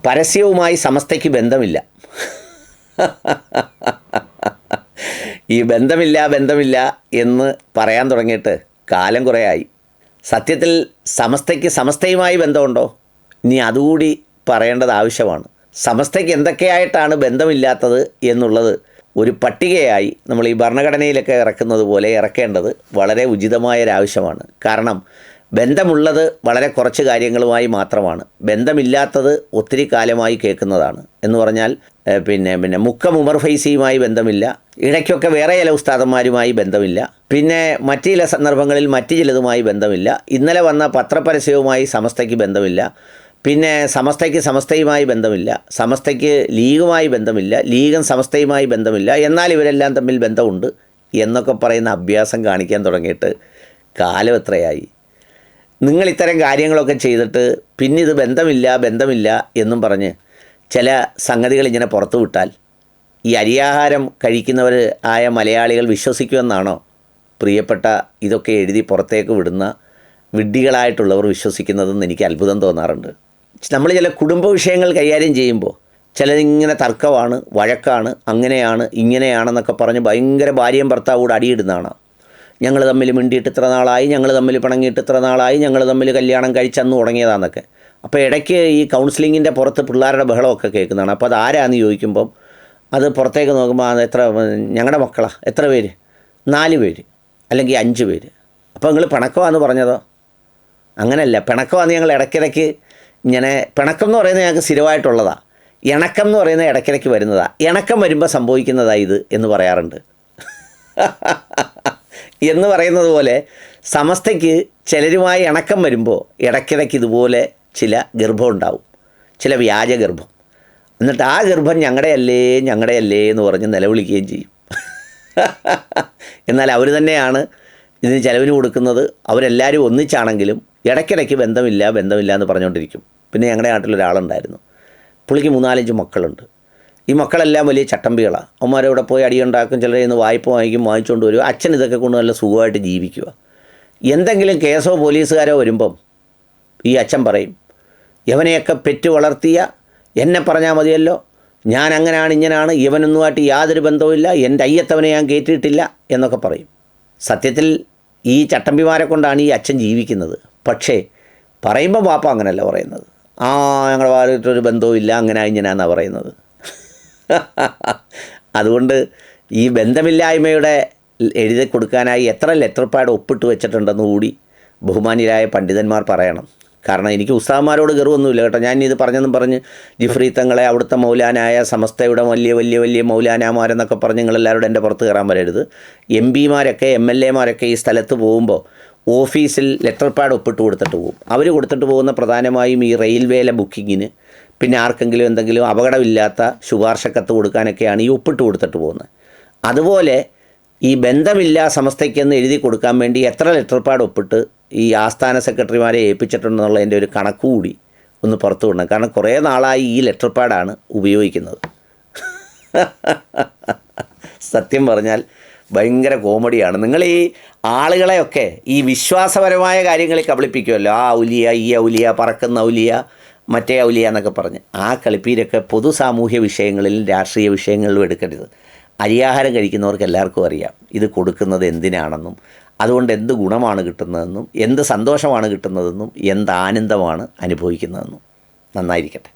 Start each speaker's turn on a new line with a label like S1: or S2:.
S1: പരസ്യവുമായി സമസ്തയ്ക്ക് ബന്ധമില്ല. ഈ ബന്ധമില്ല എന്ന് പറയാൻ തുടങ്ങിയിട്ട് കാലം കുറേയായി. സത്യത്തിൽ സമസ്തയ്ക്ക് സമസ്തയുമായി ബന്ധമുണ്ടോ? ഇനി അതുകൂടി പറയേണ്ടത് ആവശ്യമാണ്. സമസ്തയ്ക്ക് എന്തൊക്കെയായിട്ടാണ് ബന്ധമില്ലാത്തത് എന്നുള്ളത് ഒരു പട്ടികയായി നമ്മൾ ഈ ഭരണഘടനയിലൊക്കെ ഇറക്കുന്നത് പോലെ ഇറക്കേണ്ടത് വളരെ ഉചിതമായൊരാവശ്യമാണ്. കാരണം ബന്ധമുള്ളത് വളരെ കുറച്ച് കാര്യങ്ങളുമായി മാത്രമാണ്. ബന്ധമില്ലാത്തത് ഒത്തിരി കാലമായി കേൾക്കുന്നതാണ്. എന്ന് പറഞ്ഞാൽ പിന്നെ മുക്കം ഉമർ ഫൈസിയുമായി ബന്ധമില്ല, ഇടയ്ക്കൊക്കെ വേറെ ചില ഉസ്താദന്മാരുമായി ബന്ധമില്ല, പിന്നെ മറ്റ് ചില സന്ദർഭങ്ങളിൽ മറ്റ് ചിലതുമായി ബന്ധമില്ല, ഇന്നലെ വന്ന പത്രപരസ്യവുമായി സമസ്തയ്ക്ക് ബന്ധമില്ല, പിന്നെ സമസ്തയ്ക്ക് സമസ്തയുമായി ബന്ധമില്ല, സമസ്തയ്ക്ക് ലീഗുമായി ബന്ധമില്ല, ലീഗും സമസ്തയുമായി ബന്ധമില്ല, എന്നാൽ ഇവരെല്ലാം തമ്മിൽ ബന്ധമുണ്ട് എന്നൊക്കെ പറയുന്ന അഭ്യാസം കാണിക്കാൻ തുടങ്ങിയിട്ട് കാലം എത്രയായി? നിങ്ങൾ ഇത്തരം കാര്യങ്ങളൊക്കെ ചെയ്തിട്ട് പിന്നെ ഇത് ബന്ധമില്ല എന്നും പറഞ്ഞ് ചില സംഗതികൾ ഇങ്ങനെ പുറത്തു വിട്ടാൽ ഈ അരിയാഹാരം കഴിക്കുന്നവർ ആയ മലയാളികൾ വിശ്വസിക്കുമെന്നാണോ പ്രിയപ്പെട്ട ഇതൊക്കെ എഴുതി പുറത്തേക്ക് വിടുന്ന വിഡ്ഢികളായിട്ടുള്ളവർ വിശ്വസിക്കുന്നതെന്ന് എനിക്ക് അത്ഭുതം തോന്നാറുണ്ട്. നമ്മൾ ചില കുടുംബ വിഷയങ്ങൾ കൈകാര്യം ചെയ്യുമ്പോൾ ചിലതിങ്ങനെ തർക്കമാണ്, വഴക്കാണ്, അങ്ങനെയാണ് ഇങ്ങനെയാണെന്നൊക്കെ പറഞ്ഞ് ഭയങ്കര ഭാര്യയും ഭർത്താവും കൂടെ അടിയിടുന്നതാണ്. ഞങ്ങൾ തമ്മിൽ മിണ്ടിയിട്ട് ഇത്ര നാളായി, ഞങ്ങൾ തമ്മിൽ പിണങ്ങിയിട്ട് ഇത്ര നാളായി, ഞങ്ങൾ തമ്മിൽ കല്യാണം കഴിച്ചന്ന് തുടങ്ങിയതാണെന്നൊക്കെ. അപ്പോൾ ഇടയ്ക്ക് ഈ കൗൺസിലിങ്ങിൻ്റെ പുറത്ത് പിള്ളേരുടെ ബഹളമൊക്കെ കേൾക്കുന്നതാണ്. അപ്പോൾ അത് ആരാന്ന് ചോദിക്കുമ്പം അത് പുറത്തേക്ക് നോക്കുമ്പോൾ അത് ഞങ്ങളുടെ മക്കളാണ്, എത്ര പേര്? 4 പേര് അല്ലെങ്കിൽ 5 പേര്. അപ്പോൾ നിങ്ങൾ പിണക്കമാണെന്ന് പറഞ്ഞതോ? അങ്ങനെയല്ല, പിണക്കമാണെന്ന് ഞങ്ങൾ ഇടയ്ക്കിടയ്ക്ക് ഇങ്ങനെ, പിണക്കം എന്ന് പറയുന്നത് ഞങ്ങൾക്ക് സ്ഥിരമായിട്ടുള്ളതാണ്, ഇണക്കം എന്ന് പറയുന്നത് ഇടയ്ക്കിടയ്ക്ക് വരുന്നതാണ്, ഇണക്കം വരുമ്പോൾ സംഭവിക്കുന്നതാണ് ഇത് എന്ന് പറയാറുണ്ട്. എന്ന് പറയുന്നത് പോലെ സമസ്തയ്ക്ക് ചിലരുമായി ഇണക്കം വരുമ്പോൾ ഇടയ്ക്കിടയ്ക്ക് ഇതുപോലെ ചില ഗർഭം ഉണ്ടാവും, ചില വ്യാജ ഗർഭം. എന്നിട്ട് ആ ഗർഭം ഞങ്ങളുടെയല്ലേ എന്ന് പറഞ്ഞ് നിലവിളിക്കുകയും ചെയ്യും. എന്നാൽ അവർ തന്നെയാണ് ഇതിന് ചിലവിന് കൊടുക്കുന്നത്. അവരെല്ലാവരും ഒന്നിച്ചാണെങ്കിലും ഇടയ്ക്കിടയ്ക്ക് ബന്ധമില്ല എന്ന് പറഞ്ഞുകൊണ്ടിരിക്കും. പിന്നെ ഞങ്ങളുടെ നാട്ടിലൊരാളുണ്ടായിരുന്നു, പുള്ളിക്ക് 3-4 മക്കളുണ്ട്. ഈ മക്കളെല്ലാം വലിയ ചട്ടമ്പികളാണ്. അവന്മാരവിടെ പോയി അടിയുണ്ടാക്കും, ചിലരെ നിന്ന് വായ്പ വാങ്ങിച്ചുകൊണ്ട് വരും. അച്ഛൻ ഇതൊക്കെ കൊണ്ട് നല്ല സുഖമായിട്ട് ജീവിക്കുക. എന്തെങ്കിലും കേസോ പോലീസുകാരോ വരുമ്പം ഈ അച്ഛൻ പറയും, ഇവനെയൊക്കെ പെറ്റ് വളർത്തിയ എന്നെ പറഞ്ഞാൽ മതിയല്ലോ, ഞാൻ അങ്ങനെയാണ് ഇങ്ങനെയാണ്, ഇവനൊന്നുമായിട്ട് യാതൊരു ബന്ധവുമില്ല, എൻ്റെ അയ്യത്തവനെ ഞാൻ കയറ്റിയിട്ടില്ല എന്നൊക്കെ പറയും. സത്യത്തിൽ ഈ ചട്ടമ്പിമാരെ കൊണ്ടാണ് ഈ അച്ഛൻ ജീവിക്കുന്നത്. പക്ഷേ പറയുമ്പോൾ പാപ്പ അങ്ങനെയല്ല പറയുന്നത്. ഞങ്ങളുടെ ഭാഗത്തൊരു ബന്ധവും ഇല്ല, അങ്ങനെ ഇങ്ങനെയാണെന്നാണ് പറയുന്നത്. അതുകൊണ്ട് ഈ ബന്ധമില്ലായ്മയുടെ എഴുതി കൊടുക്കാനായി എത്ര ലെറ്റർ പാഡ് ഒപ്പിട്ട് വെച്ചിട്ടുണ്ടെന്ന് കൂടി ബഹുമാന്യരായ പണ്ഡിതന്മാർ പറയണം. കാരണം എനിക്ക് ഉസ്താദന്മാരോട് ഗർവൊന്നുമില്ല കേട്ടോ. ഞാൻ ഇത് പറഞ്ഞ് ജിഫ്രി തങ്ങളെ, അവിടുത്തെ മൗലാനായ സമസ്തയുടെ വലിയ മൗലാനാമാരെന്നൊക്കെ പറഞ്ഞ് നിങ്ങളെല്ലാവരോടും എൻ്റെ പുറത്ത് കയറാൻ വരരുത്. എംപിമാരൊക്കെ MLA ഈ സ്ഥലത്ത് പോകുമ്പോൾ ഓഫീസിൽ ലെറ്റർ പാഡ് ഒപ്പിട്ട് കൊടുത്തിട്ട് പോകും. അവർ കൊടുത്തിട്ട് പോകുന്ന പ്രധാനമായും ഈ റെയിൽവേയിലെ ബുക്കിങ്ങിന്, പിന്നെ ആർക്കെങ്കിലും എന്തെങ്കിലും അപകടമില്ലാത്ത ശുപാർശ കത്ത് കൊടുക്കാനൊക്കെയാണ് ഈ ഒപ്പിട്ട് കൊടുത്തിട്ട് പോകുന്നത്. അതുപോലെ ഈ ബന്ധമില്ല സമസ്തയ്ക്കെന്ന് എഴുതി കൊടുക്കാൻ വേണ്ടി എത്ര ലെറ്റർ പാഡ് ഒപ്പിട്ട് ഈ ആസ്ഥാന സെക്രട്ടറിമാരെ ഏൽപ്പിച്ചിട്ടുണ്ടെന്നുള്ളതിൻ്റെ ഒരു കണക്കുകൂടി ഒന്ന് പുറത്തു വിടണം. കാരണം കുറേ നാളായി ഈ ലെറ്റർ പാഡാണ് ഉപയോഗിക്കുന്നത്. സത്യം പറഞ്ഞാൽ ഭയങ്കര കോമഡിയാണ്. നിങ്ങൾ ഈ ആളുകളെയൊക്കെ ഈ വിശ്വാസപരമായ കാര്യങ്ങളിൽ കബളിപ്പിക്കുമല്ലോ. ആ ഔലിയ, ഈ ഔലിയ, പറക്കുന്ന ഔലിയ, മറ്റേ ഔലിയ എന്നൊക്കെ പറഞ്ഞ് ആ കളിപ്പീരൊക്കെ പൊതു സാമൂഹ്യ വിഷയങ്ങളിലും രാഷ്ട്രീയ വിഷയങ്ങളിലും എടുക്കരുത്. അരിയാഹാരം കഴിക്കുന്നവർക്ക് എല്ലാവർക്കും അറിയാം ഇത് കൊടുക്കുന്നത് എന്തിനാണെന്നും, അതുകൊണ്ട് എന്ത് ഗുണമാണ് കിട്ടുന്നതെന്നും, എന്ത് സന്തോഷമാണ് കിട്ടുന്നതെന്നും, എന്ത് ആനന്ദമാണ് അനുഭവിക്കുന്നതെന്നും. നന്നായിരിക്കട്ടെ.